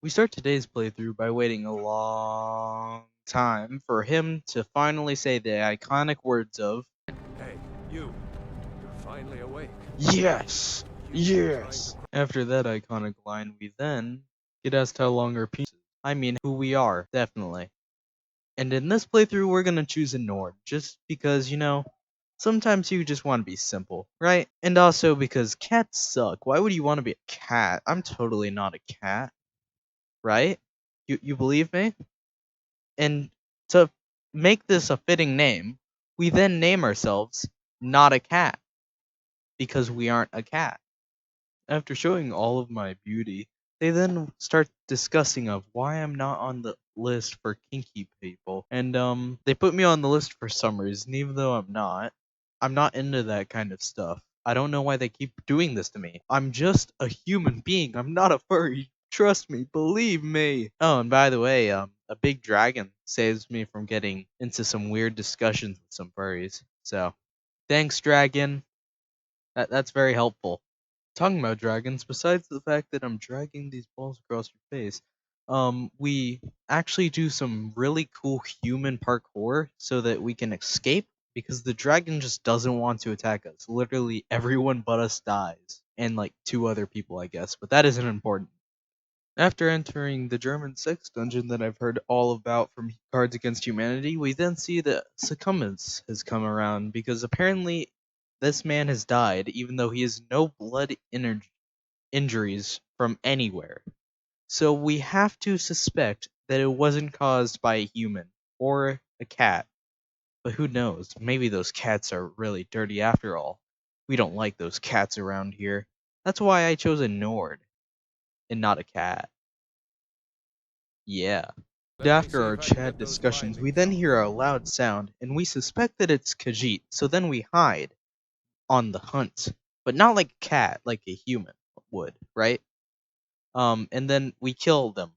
We start today's playthrough by waiting a long time for him to finally say the iconic words of Hey, you. You're finally awake. "Yes! You've been trying to. Yes!" After that iconic line, we then get asked how long our piece is. I mean, who we are, definitely. And in this playthrough, we're gonna choose a Nord, just because, sometimes you just want to be simple, right? And also because cats suck. Why would you want to be a cat? I'm totally not a cat, right? You believe me? And to make this a fitting name, we then name ourselves Not a Cat, because we aren't a cat. After showing all of my beauty, they then start discussing of why I'm not on the list for kinky people. And they put me on the list for some reason, even though I'm not into that kind of stuff. I don't know why they keep doing this to me. I'm just a human being. I'm not a furry. Trust me, believe me. Oh, and by the way, a big dragon saves me from getting into some weird discussions with some furries. So, thanks, dragon. That's very helpful. Talking about dragons, besides the fact that I'm dragging these balls across your face, we actually do some really cool human parkour so that we can escape because the dragon just doesn't want to attack us. Literally everyone but us dies. And like two other people, I guess, but that isn't important. After entering the German sex dungeon that I've heard all about from Cards Against Humanity, we then see that Succumbence has come around because apparently this man has died even though he has no injuries from anywhere. So we have to suspect that it wasn't caused by a human or a cat. But who knows? Maybe those cats are really dirty after all. We don't like those cats around here. That's why I chose a Nord and not a cat. Yeah. Let me After see our if I can chat get those discussions, we bindings then off. hear a loud sound, and we suspect that it's Khajiit, so then we hide on the hunt. But not like a cat, like a human would, right? And then we kill them.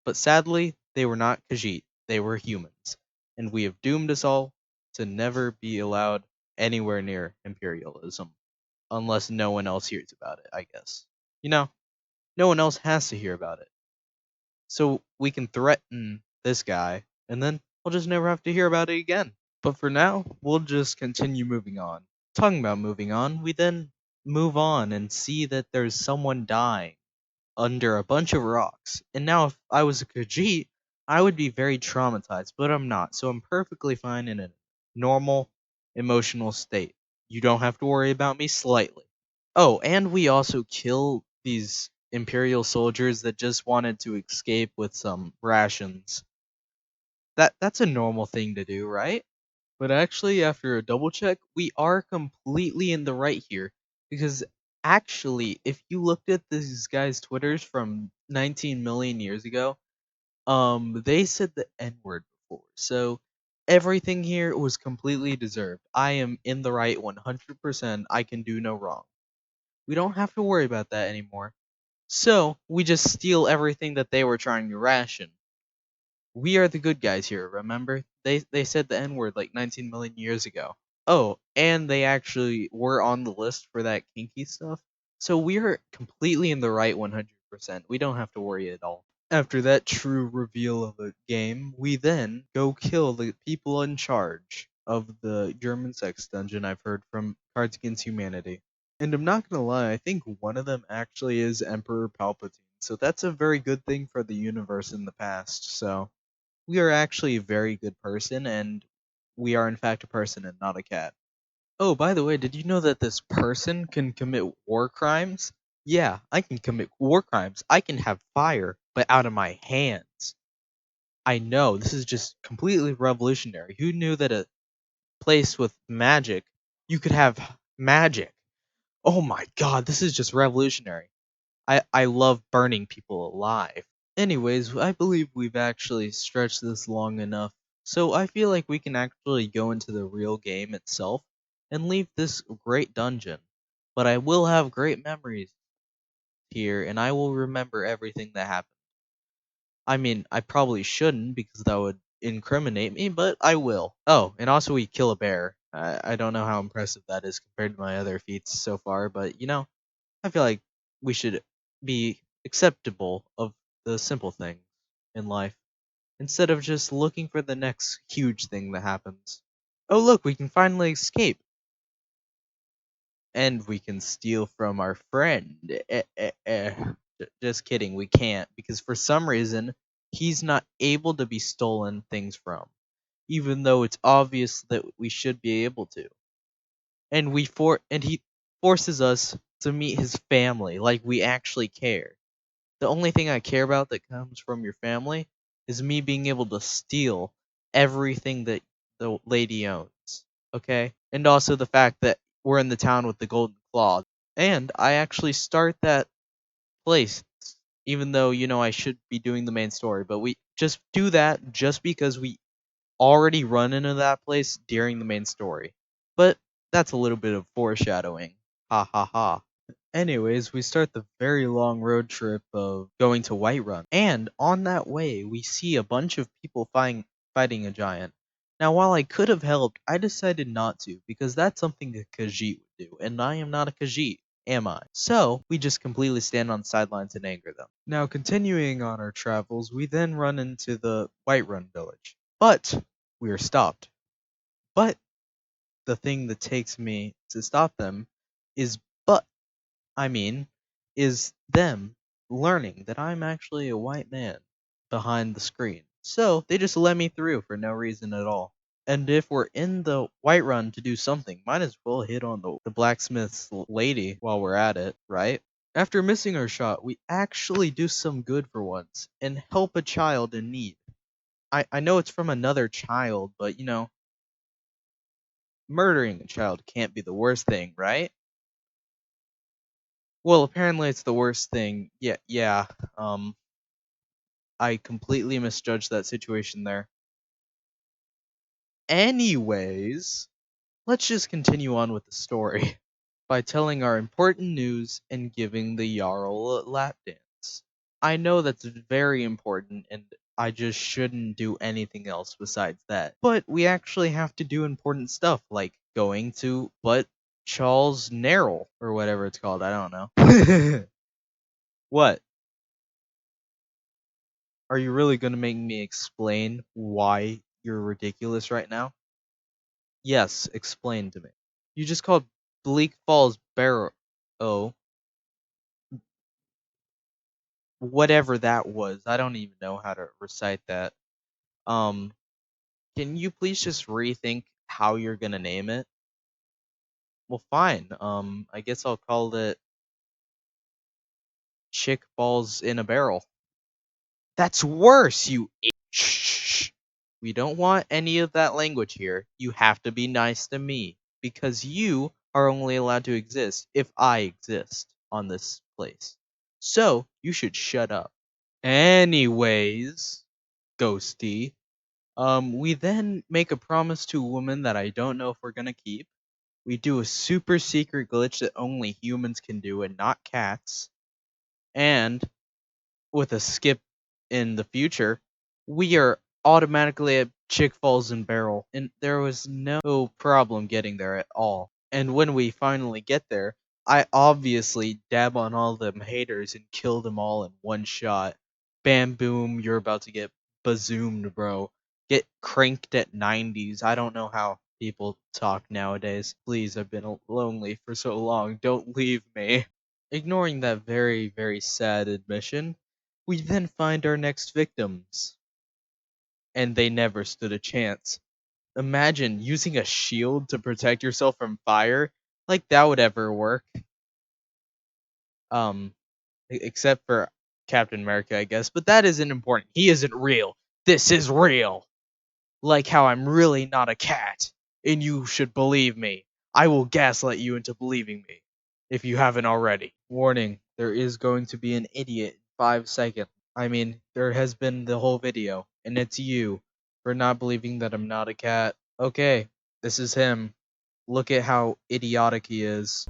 But sadly, they were not Khajiit, they were humans. And we have doomed us all to never be allowed anywhere near imperialism. Unless no one else hears about it, I guess. You know, no one else has to hear about it. So we can threaten this guy, and then we'll just never have to hear about it again. But for now, we'll just continue moving on. Talking about moving on, we then move on and see that there's someone dying under a bunch of rocks. And now, if I was a Khajiit, I would be very traumatized, but I'm not, so I'm perfectly fine in a normal emotional state. You don't have to worry about me slightly. Oh, and we also kill these Imperial soldiers that just wanted to escape with some rations. That's a normal thing to do, right? But actually, after a double check, we are completely in the right here. Because actually, if you looked at these guys' Twitters from 19 million years ago, they said the N word before. So everything here was completely deserved. I am in the right 100%. I can do no wrong. We don't have to worry about that anymore. So we just steal everything that they were trying to ration. We are the good guys here, remember? They said the N-word like 19 million years ago. Oh, and they actually were on the list for that kinky stuff. So we're completely in the right 100%. We don't have to worry at all. After that true reveal of the game, we then go kill the people in charge of the German sex dungeon I've heard from Cards Against Humanity. And I'm not gonna lie, I think one of them actually is Emperor Palpatine. So that's a very good thing for the universe in the past. So we are actually a very good person, and we are in fact a person and not a cat. Oh, by the way, did you know that this person can commit war crimes? Yeah, I can commit war crimes. I can have fire, but out of my hands. I know, this is just completely revolutionary. Who knew that a place with magic, you could have magic? Oh my god, this is just revolutionary. I love burning people alive. Anyways, I believe we've actually stretched this long enough, so I feel like we can actually go into the real game itself and leave this great dungeon. But I will have great memories here, and I will remember everything that happened. I mean, I probably shouldn't because that would incriminate me, but I will. Oh, and also we kill a bear. I don't know how impressive that is compared to my other feats so far, but I feel like we should be acceptable of the simple things in life instead of just looking for the next huge thing that happens. Oh, look, we can finally escape. And we can steal from our friend. Just kidding, we can't, because for some reason, he's not able to be stolen things from, even though it's obvious that we should be able to. And he forces us to meet his family like we actually care. The only thing I care about that comes from your family is me being able to steal everything that the lady owns. Okay? And also the fact that we're in the town with the golden claw. And I actually start that place, even though, I should be doing the main story. But we just do that just because we already run into that place during the main story. But that's a little bit of foreshadowing. Ha ha ha. Anyways, we start the very long road trip of going to Whiterun. And on that way, we see a bunch of people fighting a giant. Now, while I could have helped, I decided not to, because that's something a Khajiit would do, and I am not a Khajiit, am I? So, we just completely stand on the sidelines and anger them. Now, continuing on our travels, we then run into the Whiterun village. But, we are stopped. But, the thing that takes me to stop them is but I mean, is them learning that I'm actually a white man behind the screen. So they just let me through for no reason at all. And if we're in the White Run to do something, might as well hit on the blacksmith's lady while we're at it, right? After missing our shot, we actually do some good for once and help a child in need. I know it's from another child, but murdering a child can't be the worst thing, right? Well, apparently it's the worst thing. Yeah. I completely misjudged that situation there. Anyways, let's just continue on with the story by telling our important news and giving the Jarl a lap dance. I know that's very important and I just shouldn't do anything else besides that. But we actually have to do important stuff like going to Charles Nerl or whatever it's called. I don't know. What? Are you really going to make me explain why you're ridiculous right now? Yes, explain to me. You just called Bleak Falls Barrow. Oh, whatever that was. I don't even know how to recite that. Um, can you please just rethink how you're gonna name it? Well, fine. I guess I'll call it Chick Balls in a Barrel. That's worse, you. Shh. We don't want any of that language here. You have to be nice to me because you are only allowed to exist if I exist on this place. So you should shut up. Anyways, Ghosty, we then make a promise to a woman that I don't know if we're gonna keep. We do a super secret glitch that only humans can do and not cats. And with a skip in the future, we are automatically at Chick Falls and Barrel, and there was no problem getting there at all. And when we finally get there, I obviously dab on all them haters and kill them all in one shot. Bam boom, you're about to get bazoomed, bro. Get cranked at 90s. I don't know how people talk nowadays. Please, I've been lonely for so long. Don't leave me. Ignoring that very, very sad admission, we then find our next victims, and they never stood a chance. Imagine using a shield to protect yourself from fire, like that would ever work. Um, except for Captain America, I guess, but that isn't important. He isn't real. This is real. Like how I'm really not a cat, and you should believe me. I will gaslight you into believing me, if you haven't already. Warning, there is going to be an idiot in 5 seconds. I mean, there has been the whole video, and it's you, for not believing that I'm not a cat. Okay, this is him. Look at how idiotic he is.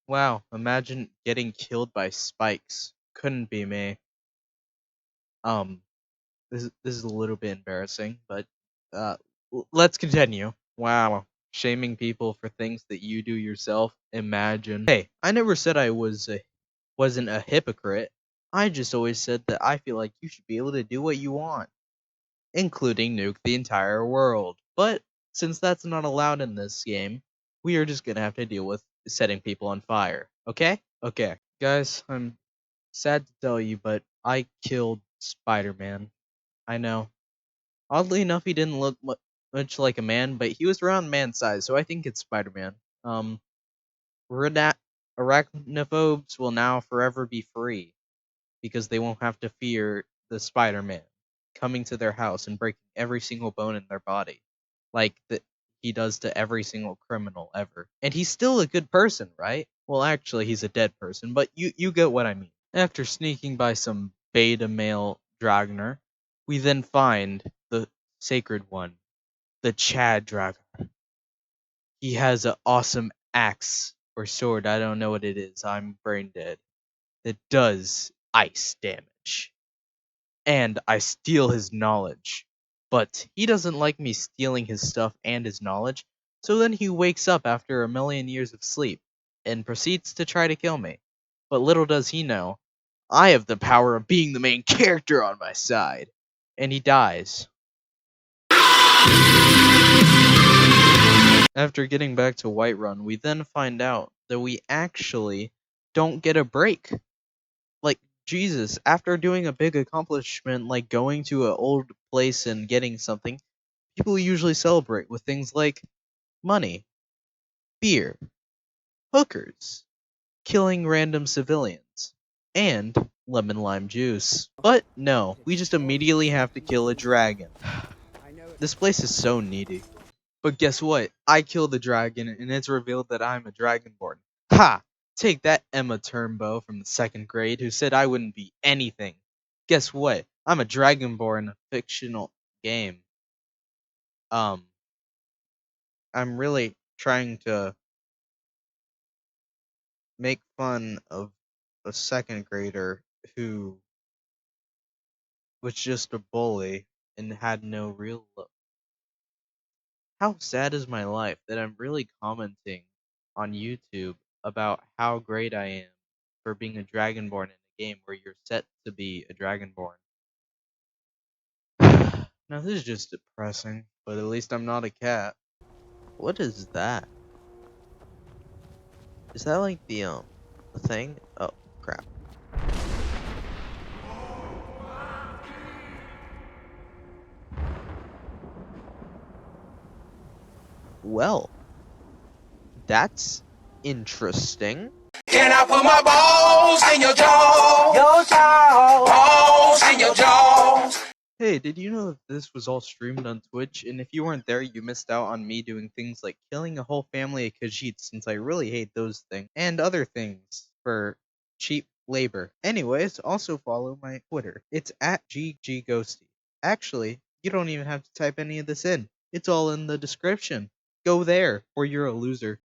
Wow, imagine getting killed by spikes. Couldn't be me. Um, this is a little bit embarrassing, but let's continue. Wow. shaming people for things that you do yourself. Imagine. Hey, I never said I wasn't a hypocrite. I just always said that I feel like you should be able to do what you want, including nuke the entire world. But since that's not allowed in this game, we are just gonna have to deal with setting people on fire. Okay? Okay. Guys, I'm sad to tell you, but I killed Spider-Man. I know. Oddly enough, he didn't look much like a man, but he was around man size, so I think it's Spider-Man. Arachnophobes will now forever be free because they won't have to fear the Spider-Man coming to their house and breaking every single bone in their body, like he does to every single criminal ever. And he's still a good person, right? Well, actually, he's a dead person, but you get what I mean. After sneaking by some beta male Dragner, we then find the sacred one, the Chad Dragner. He has an awesome axe or sword, I don't know what it is, I'm brain dead, that does ice damage. And I steal his knowledge. But he doesn't like me stealing his stuff and his knowledge, so then he wakes up after a million years of sleep and proceeds to try to kill me. But little does he know, I have the power of being the main character on my side. And he dies. After getting back to Whiterun, we then find out that we actually don't get a break. Like, Jesus, after doing a big accomplishment like going to an old place and getting something, people usually celebrate with things like money, beer, hookers, killing random civilians, and lemon lime juice. But no, we just immediately have to kill a dragon. This place is so needy. But guess what? I killed the dragon, and it's revealed that I'm a dragonborn. Ha! Take that, Emma Turnbow from the 2nd grade, who said I wouldn't be anything. Guess what? I'm a dragonborn in a fictional game. I'm really trying to make fun of a 2nd grader who was just a bully and had no real look. How sad is my life that I'm really commenting on YouTube about how great I am for being a dragonborn in a game where you're set to be a dragonborn. Now this is just depressing, but at least I'm not a cat. What is that? Is that like the thing? Oh crap. Well, that's interesting. Can I put my balls in your jaws? Your jaws. Balls in your jaws. Hey, did you know that this was all streamed on Twitch? And if you weren't there, you missed out on me doing things like killing a whole family of Khajiits, since I really hate those things, and other things for cheap labor. Anyways, also follow my Twitter. It's at GGGhosty. Actually, you don't even have to type any of this in. It's all in the description. Go there, or you're a loser.